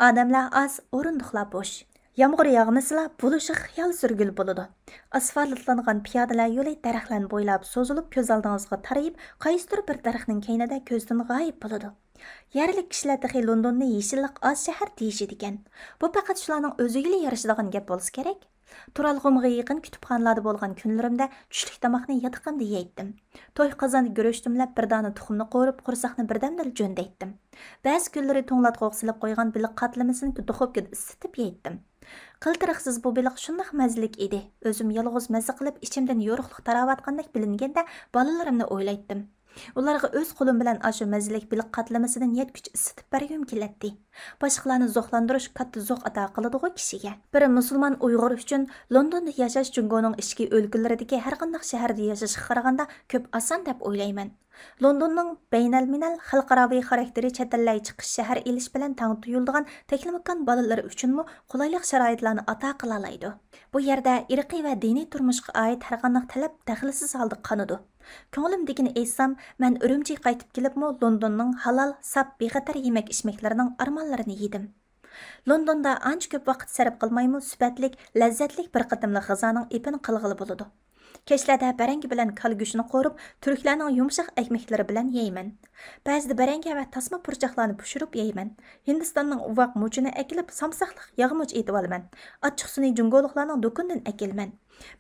Odamlar az, o'rindiqlar bo'sh. Yağmur yağmasıla buluşu xiyal sürgül buludu. Asfaltlanğan piyodalar yo'li daraxtlarni bo'ylab so'zilib ko'z oldingizga tarayib, qaysidir bir daraxtning keynida ko'zdan g'oyib buludu. Yerlik kishilar taxi Londonni yeshillik oz shahar deyishidi ekan. Bu faqat shularning o'ziga yarashadigan gap bo'lsa kerak. Turalg'umga yaqin kutubxonalarda bo'lgan kunlarimda tushlik tomoqni yotiqimda yeydim. To'y qozonda go'rishtimlab bir dona tuxumni qo'rib, qursaqni birdamda jo'ndaytdim. Ba'zi kunlari to'nglatqoq silib qo'ygan biliq qatlamasini duxovkada isitib yeydim. Qiltiriqsiz bu biliq shundoq mazalik edi. O'zim yolg'iz mazza qilib ichimdan yo'riqlik taravotgandek bilinganda bolalarimni o'ylaydim. Ularga o'z qo'lim bilan ashu mazalik biliq qatlamasidan yetkuch isitib bergim keladi. Boshqalarni zo'qlantirish katta zo'q ato qiladi kishiga. Bir musulmon Uyg'ur uchun Londonda yashash Jungoning ichki o'lkalaridagi har qanday shaharda yashashga qaraganda ko'p oson deb o'ylayman. Londonning baynalminal xalqaro xarakteri chetallay chiqish shahar elish bilan tang tuyuldigan teklimakan bolalar uchunmi qulaylik sharoitlarni ato qila oladi. Bu yerda irqiy va diniy turmushga oid har qanday talab daxlsiz holda qanadi. Ko'nglimdagini aytsam, men Urumchiga qaytib kelibmi Londonning halol, sap, bexatar yemak-ichmaklarining armonlarini yedim. Londonda ancha ko'p vaqt sarf qilmaymi, sifatlik, lazzatli bir qatimli g'izoning ipini qilg'ili bo'ladi. Kechlarda barangi bilan kal go'shtini qo'rib, turklarning yumshoq ekmeklari bilan yeyman. Ba'zida baranga va tasma purchoqlarni pishirib yeyman. Hindistonning uvoq muchini akilib, samsaqliq yog'much etib olaman. Achchiq suvni jungoliklarning do'kondan akilman.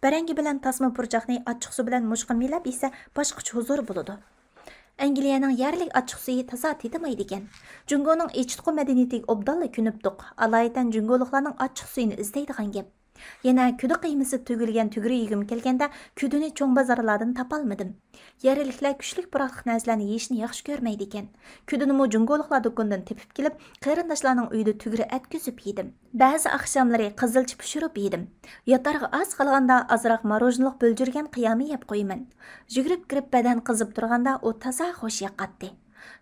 Barangi bilan tasma purchoqni achchiq suv bilan mushqimilab esa boshqacha huzur bo'ladi. Angliyaning yerlik achchiq suvi toza tetimaydi ekan. Jungoning echitqu madaniyatiga obdalla kunibdiq. Alaydan jungoliklarning achchiq suyini izlaydigan gap. Yana kuda qiymasi tugilgan tugri yegim kelganda kudini cho'ng bozorlardan topolmadim. Yerliklar kuchlik biroq narsalarni yeyishni yaxshi ko'rmaydi ekan. Kudini mo jungoliklar do'kondan tepib kelib, qarindoshlarning uyida tugri atkizib yedim. Ba'zi oqshomlari qizilchi pishirib yedim. Yotarga oz qolganda azroq morojnilik bo'ljirgan qiyomi yeb qo'yaman. Jugurib kirib badan qizib turganda u toza xo'sh yoqatdi.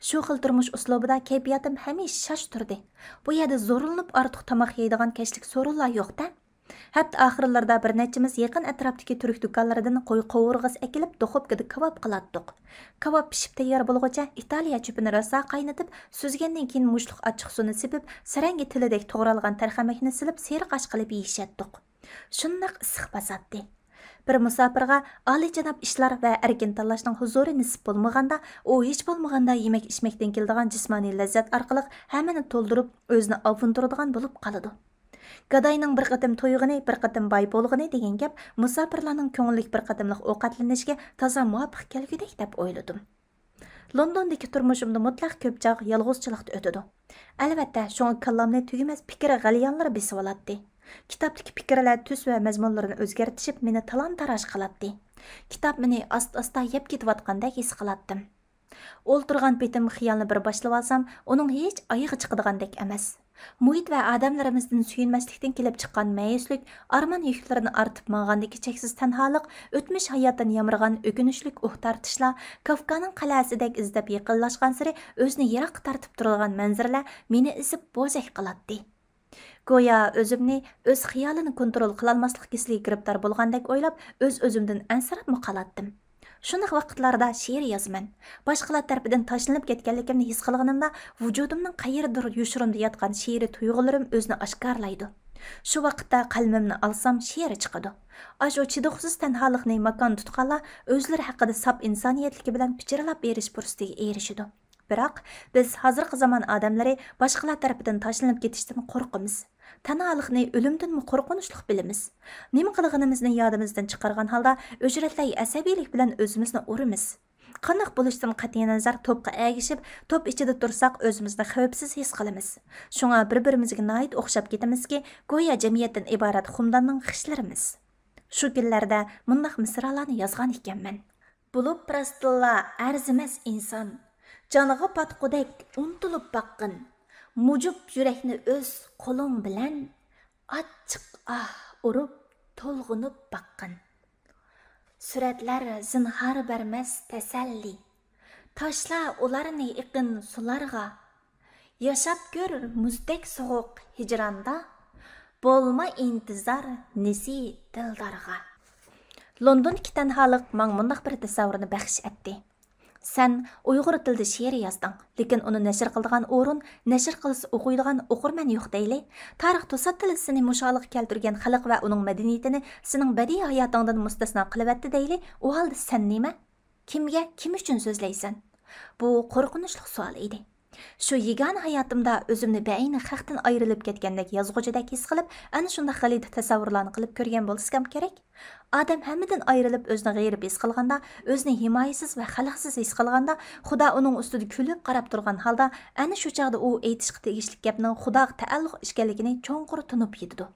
Shu xil turmush uslubida kayfiyatim hamisha shosh turdi. Bu yerda zo'rinib ortiq tomoq yeydigan kashlik so'rinlar yo'q-da. Hatta oxirlarda bir nechimiz yaqin atrofdagi turk do'konlaridan qo'y qovurg'isi akilib duxovkada kabob qilatdik. Kabob pishib tayyor bo'lguncha Italiya chupini rosa qaynatib, suzgandan keyin mushliq achchiq suvni sepib, sarangi tilidek to'g'ralgan tarxamakni silib, seriqash qilib yeyishatdik. Shundoq issiq basatdi. Bir musofirga oliyjanob ishlar va erkin tanlashning huzuri nisib bo'lmaganda, u hech bo'lmaganda yemak-ichmakdan keladigan jismoniy lazzat orqali hammani to'ldirib, o'zini avuntiradigan bo'lib qoladi. Gadayning bir qatim to'yg'ini, bir qatim boy bo'lg'ini degan gap musofirlarning ko'ngillik bir qatimliq ovqatlanishga toza muvofiq kelgudek deb o'yladim. Londondagi turmushimda mutlaq ko'p chog' yolg'izchilikda o'tadi. Albatta, shunga kallamni tugamas fikr g'alyanlar besib oladi. Kitobdagi fikrlar tus va mazmunlarini o'zgartishib, meni talon-taroj qiladi. Kitob meni asta-asta yeb ketayotgandek his qiladim. O'ltirgan petim xiyolni bir boshlab olsam, uning hech oyog'i chiqadigandek emas. Muhit va odamlarimizdan suyunmaslikdan kelib chiqqan mayuslik, armon yuklarini ortib mangandagi cheksiz tanholik, o'tmish hayotdan yamirgan o'kinishlik tartishlar, Kafkaning qal'asidek izdab yaqinlashgan sari o'zini yiroq tartib turgan manzaralar meni isib bo'zak qiladi. Go'yo o'zimni o'z xiyolini kontrol qila olmaslik kasaliga giribdor bo'lgandek o'ylab, o'z-o'zimdan ansirab qolatdim. Shunday vaqtlarda she'r yozaman. Boshqalar tarafidan tashlanib ketganligimni his qilganimda, vujudimning qayerdir yushirimda yotgan she'ri tuyg'ularim o'zini oshkorlaydi. Shu vaqtda qalbimni olsam, she'r chiqadi. Ashu chidiqsiz tanholikni makon tutganlar o'zlari haqida sap insoniyatligi bilan pichirlab berish fursatiga erishadi. Biroq biz hozirgi zamon odamlari boshqalar tarafidan tashlanib ketishdan qo'rqamiz. Tanholikni o'limdan qo'rqinchli bilamiz. Nima qilganimizni yodimizdan chiqargan holda o'jratli asabiylik bilan o'zimizni urimiz. Qanday bo'lishdan qat'iy nazar to'pqa agishib, to'p ichida tursak o'zimizni xavfsiz his qilamiz. Shunga bir-birimizga noit o'xshab ketamizki, go'yo jamiyatdan iborat xumdanning xishlarimiz. Shu kunlarda mundaq misralarni yozgan ekanman. Bo'lib rastilla arzimas inson. Canıga patqudek untulup baqqın, mujup yürekni öz qo'ling bilan achchiq urib to'lg'unib baqqın. Suratlar zinhar bermez teselli, taşla ularni iqin sularga, yaşap gör muzdek soğuk hicranda, bolma intizar nesi dildarga. London tanhaliq mang mundaq bir tasavvurni baxsh etdi. Sen Uyg'ur tilida she'r yozding, lekin uni nashr qiladigan o'rin, nashr qilsa o'qiydigan o'qirman yo'q deyli. Tarix to'sat tili seni musholiq keltirgan xalq va uning madaniyatini sening badiiy hayotingdan mustasno qilyapti deyli. U holda sen nima? Kimga, kim uchun so'zlaysan? Bu qo'rqinchli savol edi. Shu yegona hayotimda o'zimni bayni xalqdan ayrilib ketgandek yozg'uchidek his qilib, ana shunday g'alati tasavvurlarni qilib ko'rgan bo'lsam kerak. Adam hammadan ayrilib o'zini g'ayrib his qilganda, o'zini himoyasiz va xalqsiz his qilganda, Xudo uning ustida kulib qarab turgan holda, ana shu chaqda u aytishga tegishli gapning Xudoga taalluq ekanligini cho'nqur tunib yetdi.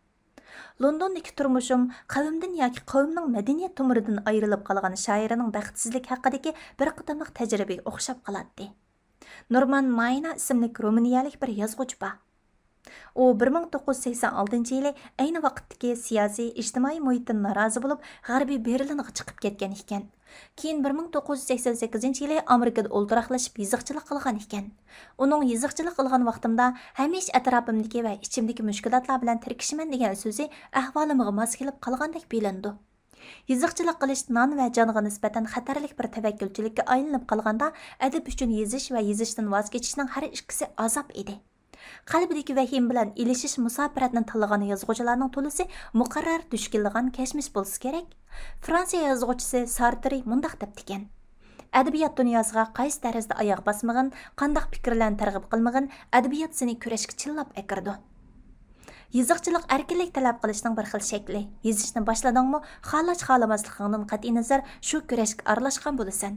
Londondagi turmushim qavmdan yoki qavmning madaniyat tumuridan ayrilib qolgan shoirining baxtsizlik haqidagi bir qadamliq tajribaga o'xshab qoladi. Norman Mayna ismli Ruminiyalik bir yozuvchi bor. U 1986-yili ayni vaqtdagi siyosiy ijtimoiy muhitdan norozi bo'lib, G'arbiy Berlinga chiqib ketgan ekan. Keyin 1988-yili Amerikada o'ltiraqlashib yiziqchilik qilgan ekan. Uning yiziqchilik qilgan vaqtimda hamisha atrofimdagi va ichimdagi mushkulotlar bilan tirkishiman degan so'zi ahvolimga mos kelib qolgandek bilindi. Yiziqchilik qilish non va jonga nisbatan xatarlik bir tavakkulchilikka aylanib qolganda, adab uchun yezish va yezishdan voz kechishning har ikkisi azob edi. Qalbidagi vahim bilan ilishish musofiratni tanlagan yozuvchilarning to'lisi muqarrar tushkilgan kashmish bo'lsa kerak. Fransiya yozuvchisi Sartre mundaq debdikan: adabiyot dunyosiga qaysi tarzda oyoq bosmagan, qandaq fikrlarni targ'ib qilmagan, adabiyot seni kurashga chillab akirdi. Yiziqchilik erkinlik talab qilishning bir xil shakli. Yezishni boshladingmi, xohlamasligingdan qat'iy nazar shu kurashga aralashgan bo'lasan.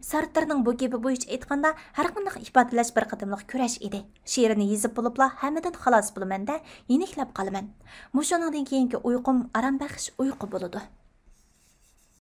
Sartrening bu gapi bo'yicha aytganda, har qanday ifodalash bir qadamliq kurash edi. She'rini yezib bo'libla hammadan xalos bo'laman-da, yeniklab qolaman. Mushuningdan keyingi uyqum arambaxsh uyqu bo'ladi.